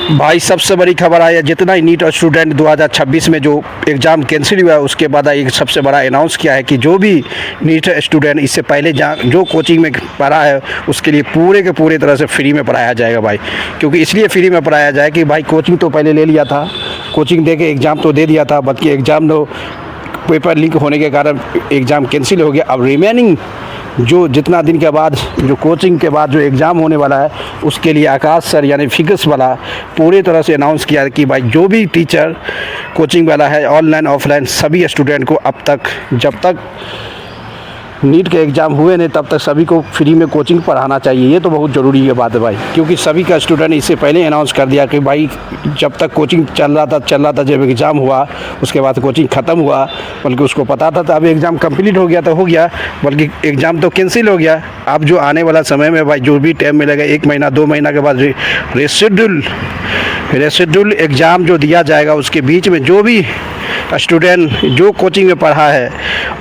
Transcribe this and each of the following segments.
भाई सबसे बड़ी खबर आई है, जितना ही नीट स्टूडेंट 2026 में जो एग्ज़ाम कैंसिल हुआ है उसके बाद एक सबसे बड़ा अनाउंस किया है कि जो भी नीट स्टूडेंट इससे पहले जो कोचिंग में पढ़ा है उसके लिए पूरे के पूरे तरह से फ्री में पढ़ाया जाएगा भाई। क्योंकि इसलिए फ्री में पढ़ाया जाए कि भाई कोचिंग तो पहले ले लिया था, कोचिंग दे के एग्ज़ाम तो दे दिया था, बल्कि एग्ज़ाम तो पेपर लीक होने के कारण एग्ज़ाम कैंसिल हो गया। अब रिमेनिंग जो जितना दिन के बाद जो कोचिंग के बाद जो एग्ज़ाम होने वाला है उसके लिए आकाश सर यानी फिजिक्स वाला पूरी तरह से अनाउंस किया कि भाई जो भी टीचर कोचिंग वाला है ऑनलाइन ऑफलाइन सभी स्टूडेंट को अब तक जब तक नीट के एग्ज़ाम हुए नहीं तब तक सभी को फ्री में कोचिंग पढ़ाना चाहिए। ये तो बहुत ज़रूरी है बात है भाई, क्योंकि सभी का स्टूडेंट इससे पहले अनाउंस कर दिया कि भाई जब तक कोचिंग चल रहा था जब एग्ज़ाम हुआ उसके बाद कोचिंग ख़त्म हुआ, बल्कि उसको पता था अब एग्ज़ाम कंप्लीट हो गया तो हो गया, बल्कि एग्ज़ाम तो कैंसिल हो गया। अब जो आने वाला समय में भाई जो भी टाइम मिलेगा 1 महीना 2 महीना के बाद रेसिड्यूल एग्ज़ाम जो दिया जाएगा उसके बीच में जो भी स्टूडेंट जो कोचिंग में पढ़ा है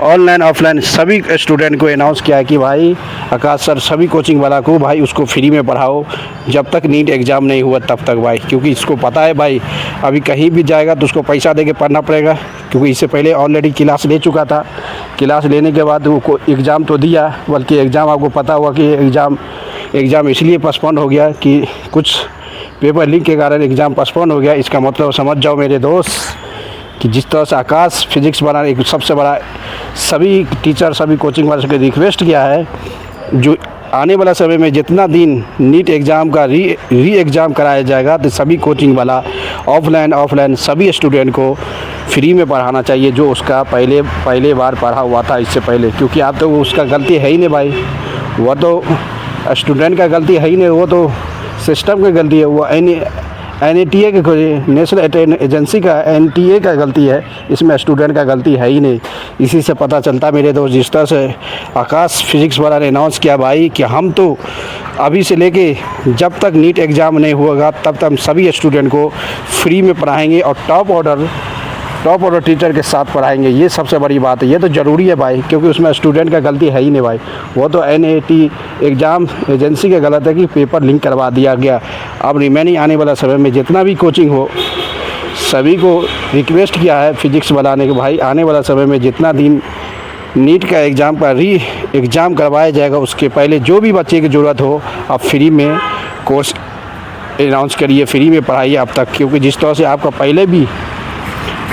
ऑनलाइन ऑफलाइन सभी स्टूडेंट को अनाउंस किया है कि भाई आकाश सर सभी कोचिंग वाला को भाई उसको फ्री में पढ़ाओ जब तक नीट एग्ज़ाम नहीं हुआ तब तक भाई। क्योंकि इसको पता है भाई अभी कहीं भी जाएगा तो उसको पैसा दे के पढ़ना पड़ेगा, क्योंकि इससे पहले ऑलरेडी क्लास ले चुका था। क्लास लेने के बाद वो एग्ज़ाम तो दिया, बल्कि एग्ज़ाम आपको पता हुआ कि एग्ज़ाम इसलिए पोस्टपोन हो गया कि कुछ पेपर लीक के कारण एग्ज़ाम पोस्टपोन हो गया। इसका मतलब समझ जाओ मेरे दोस्त कि जिस तरह से आकाश फिजिक्स वाला एक सबसे बड़ा सभी टीचर सभी कोचिंग वालों से रिक्वेस्ट किया है, जो आने वाला समय में जितना दिन नीट एग्ज़ाम का री एग्ज़ाम कराया जाएगा तो सभी कोचिंग वाला ऑफलाइन सभी स्टूडेंट को फ्री में पढ़ाना चाहिए, जो उसका पहले बार पढ़ा हुआ था इससे पहले। क्योंकि आप तो उसका गलती है ही नहीं भाई, वह तो स्टूडेंट का गलती है ही नहीं, वो तो सिस्टम की गलती है, वो NTA के नेशनल एजेंसी का NTA का गलती है, इसमें स्टूडेंट का गलती है ही नहीं। इसी से पता चलता मेरे दोस्त जिस तरह से आकाश फिजिक्स वाला ने अनाउंस किया भाई कि हम तो अभी से लेके जब तक नीट एग्ज़ाम नहीं होगा तब तक हम सभी स्टूडेंट को फ्री में पढ़ाएंगे और टॉप ऑर्डर टीचर के साथ पढ़ाएंगे। ये सबसे बड़ी बात है, ये तो ज़रूरी है भाई, क्योंकि उसमें स्टूडेंट का गलती है ही नहीं भाई, वो तो NAT एग्ज़ाम एजेंसी का गलत है कि पेपर लिंक करवा दिया गया। अब रिमेनिंग आने वाला समय में जितना भी कोचिंग हो सभी को रिक्वेस्ट किया है फिजिक्स वाला ने कि भाई आने वाला समय में जितना दिन नीट का एग्ज़ाम का एग्ज़ाम करवाया जाएगा उसके पहले जो भी बच्चे की ज़रूरत हो आप फ्री में कोर्स अनाउंस करिए, फ्री में पढ़ाइए अब तक। क्योंकि जिस तरह से आपका पहले भी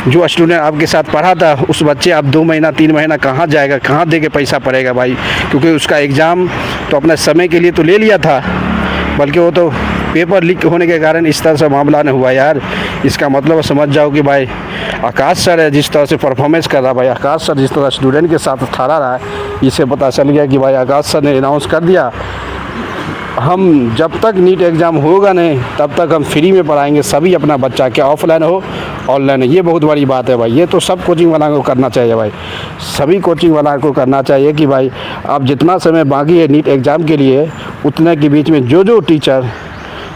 जो स्टूडेंट आपके साथ पढ़ा था उस बच्चे अब 2 महीना 3 महीना कहाँ जाएगा, कहाँ दे के पैसा पड़ेगा भाई। क्योंकि उसका एग्ज़ाम तो अपने समय के लिए तो ले लिया था, बल्कि वो तो पेपर लीक होने के कारण इस तरह से मामला नहीं हुआ यार। इसका मतलब समझ जाओ कि भाई आकाश सर है जिस तरह से परफॉर्मेंस कर रहा भाई, आकाश सर जिस तरह स्टूडेंट के साथ खड़ा रहा है, इससे पता चल गया कि भाई आकाश सर ने अनाउंस कर दिया हम जब तक नीट एग्ज़ाम होगा नहीं तब तक हम फ्री में पढ़ाएंगे सभी अपना बच्चा, क्या ऑफलाइन हो ऑनलाइन। ये बहुत बड़ी बात है भाई, ये तो सब कोचिंग वाला को करना चाहिए भाई, सभी कोचिंग वाला को करना चाहिए कि भाई अब जितना समय बाकी है नीट एग्ज़ाम के लिए उतने के बीच में जो टीचर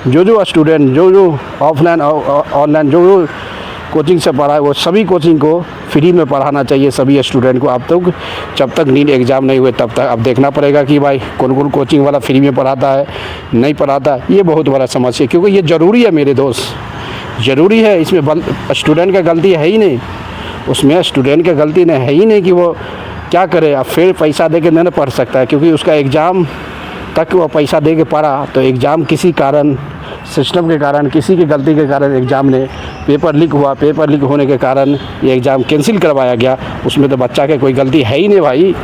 जो स्टूडेंट जो ऑफलाइन ऑनलाइन जो कोचिंग से पढ़ा है वो सभी कोचिंग को फ्री में पढ़ाना चाहिए सभी स्टूडेंट को। अब तक जब तक नीट एग्ज़ाम नहीं हुए तब तक अब देखना पड़ेगा कि भाई कौन कोचिंग वाला फ्री में पढ़ाता है नहीं पढ़ाता है। ये बहुत बड़ा समस्या है, क्योंकि ये ज़रूरी है मेरे दोस्त, ज़रूरी है। इसमें स्टूडेंट का गलती है ही नहीं, उसमें स्टूडेंट का गलती नहीं है ही नहीं कि वो क्या करे। अब फिर पैसा दे के नहीं पढ़ सकता है, क्योंकि उसका एग्ज़ाम तक वो पैसा दे के पढ़ा तो एग्ज़ाम किसी कारण सिस्टम के कारण किसी की गलती के कारण एग्ज़ाम ने पेपर लीक हुआ, पेपर लीक होने के कारण ये एग्ज़ाम कैंसिल करवाया गया। उसमें तो बच्चा की कोई गलती है ही नहीं भाई,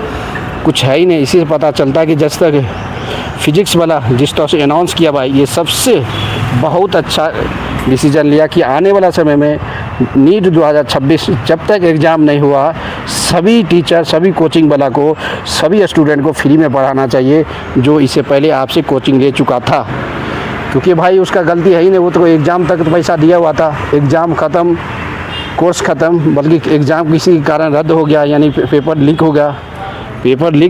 कुछ है ही नहीं। इसी से पता चलता है कि जब तक फिजिक्स वाला जिस तरह से अनाउंस किया भाई, ये सबसे बहुत अच्छा डिसीजन लिया कि आने वाला समय में नीट 2026 जब तक एग्ज़ाम नहीं हुआ सभी टीचर सभी कोचिंग वाला को सभी स्टूडेंट को फ्री में पढ़ाना चाहिए, जो इससे पहले आपसे कोचिंग ले चुका था। क्योंकि भाई उसका गलती है ही नहीं, वो तो एग्ज़ाम तक तो पैसा दिया हुआ था, एग्ज़ाम ख़त्म कोर्स ख़त्म, बल्कि एग्ज़ाम किसी कारण रद्द हो गया यानी पेपर लीक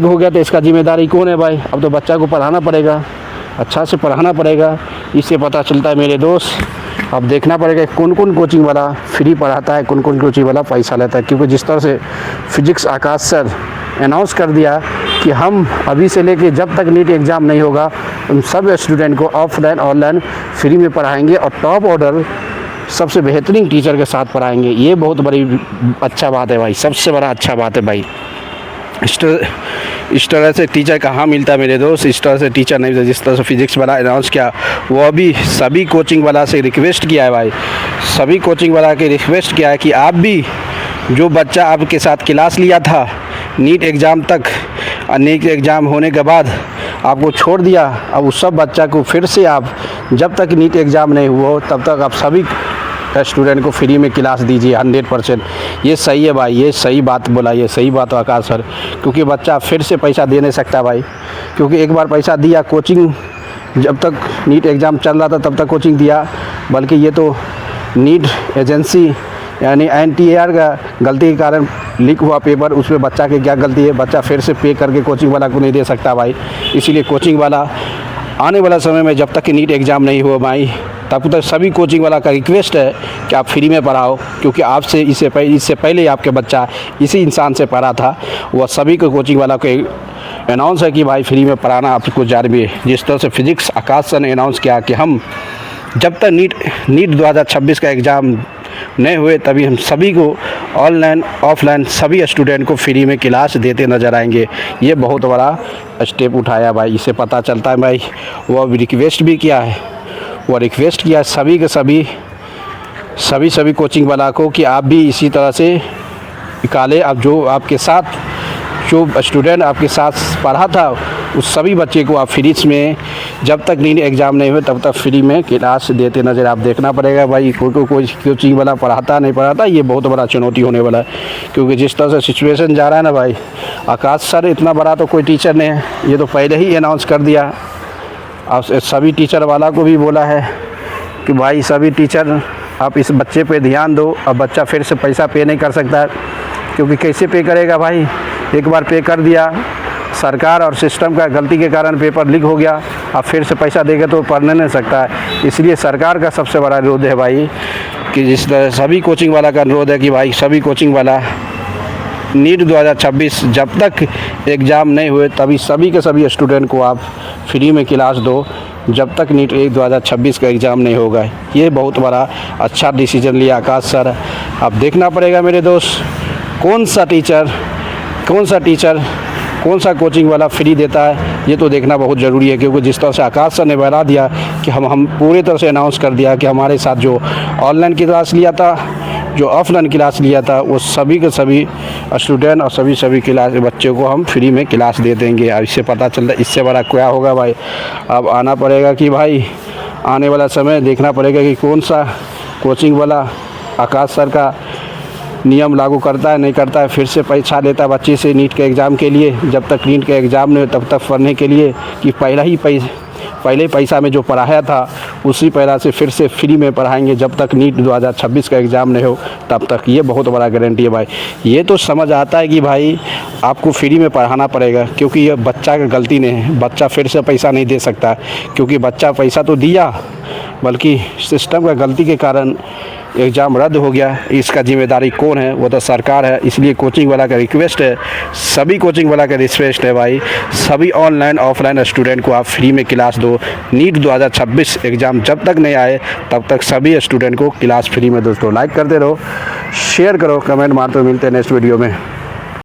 हो गया तो इसका जिम्मेदारी कौन है भाई। अब तो बच्चा को पढ़ाना पड़ेगा, अच्छा से पढ़ाना पड़ेगा। इससे पता चलता है मेरे दोस्त, अब देखना पड़ेगा कौन कोचिंग वाला फ्री पढ़ाता है, कौन कोचिंग वाला पैसा लेता है। क्योंकि जिस तरह से फिजिक्स आकाश सर अनाउंस कर दिया कि हम अभी से लेके जब तक नीट एग्ज़ाम नहीं होगा उन सब स्टूडेंट को ऑफलाइन ऑनलाइन फ्री में पढ़ाएंगे और टॉप ऑर्डर सबसे बेहतरीन टीचर के साथ पढ़ाएंगे। ये बहुत बड़ी अच्छा बात है भाई, सबसे बड़ा अच्छा बात है भाई। इस तरह से टीचर कहाँ मिलता है मेरे दोस्त, इस तरह से टीचर नहीं मिलता। जिस तरह से फिजिक्स वाला अनाउंस किया, वो अभी सभी कोचिंग वाला से रिक्वेस्ट किया है भाई, सभी कोचिंग वाला के रिक्वेस्ट किया है कि आप भी जो बच्चा आपके साथ क्लास लिया था नीट एग्ज़ाम तक, नीट एग्ज़ाम होने के बाद आपको छोड़ दिया, अब उस सब बच्चा को फिर से आप जब तक नीट एग्ज़ाम नहीं हुआ हो तब तक आप सभी स्टूडेंट को फ्री में क्लास दीजिए 100%। ये सही है भाई, ये सही बात बोला, ये सही बात है आकाश सर, क्योंकि बच्चा फिर से पैसा दे नहीं सकता भाई, क्योंकि एक बार पैसा दिया कोचिंग, जब तक नीट एग्ज़ाम चल रहा था तब तक कोचिंग दिया, बल्कि ये तो नीट एजेंसी यानी NTAR का गलती के कारण लीक हुआ पेपर, उसमें बच्चा की क्या गलती है, बच्चा फिर से पे करके कोचिंग वाला को नहीं दे सकता भाई। इसीलिए कोचिंग वाला आने वाला समय में जब तक कि नीट एग्ज़ाम नहीं हुआ भाई, तब तक सभी कोचिंग वाला का रिक्वेस्ट है कि आप फ्री में पढ़ाओ, क्योंकि आपसे इससे पहले आपके बच्चा इसी इंसान से पढ़ा था। वह सभी को कोचिंग वाला को अनाउंस है कि भाई फ्री में पढ़ाना आपको जारी है। जिस तरह से फिजिक्स आकाश सर ने अनाउंस किया कि हम जब तक नीट 2026 का एग्ज़ाम नहीं हुए तभी हम सभी को ऑनलाइन ऑफलाइन सभी स्टूडेंट को फ्री में क्लास देते नज़र आएंगे। ये बहुत बड़ा स्टेप उठाया भाई, इससे पता चलता है भाई। वह रिक्वेस्ट भी किया है, वो रिक्वेस्ट किया सभी के सभी कोचिंग वाला को कि आप भी इसी तरह से निकाले। आप जो आपके साथ जो स्टूडेंट आपके साथ पढ़ा था उस सभी बच्चे को आप फ्री में जब तक नीट एग्ज़ाम नहीं हुए तब तक फ्री में क्लास देते नज़र आप देखना पड़ेगा भाई। कोई कोचिंग वाला पढ़ाता नहीं पढ़ाता, ये बहुत बड़ा चुनौती होने वाला है, क्योंकि जिस तरह से सिचुएशन जा रहा है ना भाई, आकाश सर इतना बड़ा तो कोई टीचर नहीं है, ये तो पहले ही अनाउंस कर दिया। और सभी टीचर वाला को भी बोला है कि भाई सभी टीचर आप इस बच्चे पे ध्यान दो। अब बच्चा फिर से पैसा पे नहीं कर सकता, क्योंकि कैसे पे करेगा भाई, एक बार पे कर दिया, सरकार और सिस्टम का गलती के कारण पेपर लीक हो गया, अब फिर से पैसा देगा तो पढ़ने नहीं सकता है। इसलिए सरकार का सबसे बड़ा अनुरोध है भाई कि जिस तरह सभी कोचिंग वाला का अनुरोध है कि भाई सभी कोचिंग वाला नीट 2026 जब तक एग्ज़ाम नहीं हुए तभी सभी के सभी स्टूडेंट को आप फ्री में क्लास दो, जब तक नीट 2026 का एग्ज़ाम नहीं होगा। ये बहुत बड़ा अच्छा डिसीजन लिया आकाश सर। अब देखना पड़ेगा मेरे दोस्त कौन सा टीचर कोचिंग वाला फ्री देता है, ये तो देखना बहुत ज़रूरी है। क्योंकि जिस तरह से आकाश सर ने बता दिया कि हम पूरी तरह से अनाउंस कर दिया कि हमारे साथ जो ऑनलाइन क्लास लिया था, जो ऑफलाइन क्लास लिया था, वो सभी के सभी स्टूडेंट और सभी क्लास बच्चों को हम फ्री में क्लास दे देंगे। अब इससे पता चलता है इससे बड़ा क्या होगा भाई। अब आना पड़ेगा कि भाई आने वाला समय देखना पड़ेगा कि कौन सा कोचिंग वाला आकाश सर का नियम लागू करता है नहीं करता है, फिर से पैसा लेता है बच्चे से नीट के एग्ज़ाम के लिए, जब तक नीट के एग्ज़ाम नहीं हो तब तक पढ़ने के लिए, कि पहले पैसा में जो पढ़ाया था उसी पैसा से फिर से फ्री में पढ़ाएंगे जब तक नीट 2026 का एग्ज़ाम नहीं हो तब तक। ये बहुत बड़ा गारंटी है भाई। ये तो समझ आता है कि भाई आपको फ्री में पढ़ाना पड़ेगा, क्योंकि ये बच्चा की गलती नहीं है, बच्चा फिर से पैसा नहीं दे सकता, क्योंकि बच्चा पैसा तो दिया, बल्कि सिस्टम का गलती के कारण एग्ज़ाम रद्द हो गया। इसका जिम्मेदारी कौन है, वो तो सरकार है। इसलिए कोचिंग वाला का रिक्वेस्ट है, सभी कोचिंग वाला का रिक्वेस्ट है भाई, सभी ऑनलाइन ऑफलाइन स्टूडेंट को आप फ्री में क्लास दो। नीट 2026 एग्ज़ाम जब तक नहीं आए तब तक सभी स्टूडेंट को क्लास फ्री में। दोस्तों लाइक करते रहो, शेयर करो, कमेंट मारते हो। मिलते हैं नेक्स्ट वीडियो में।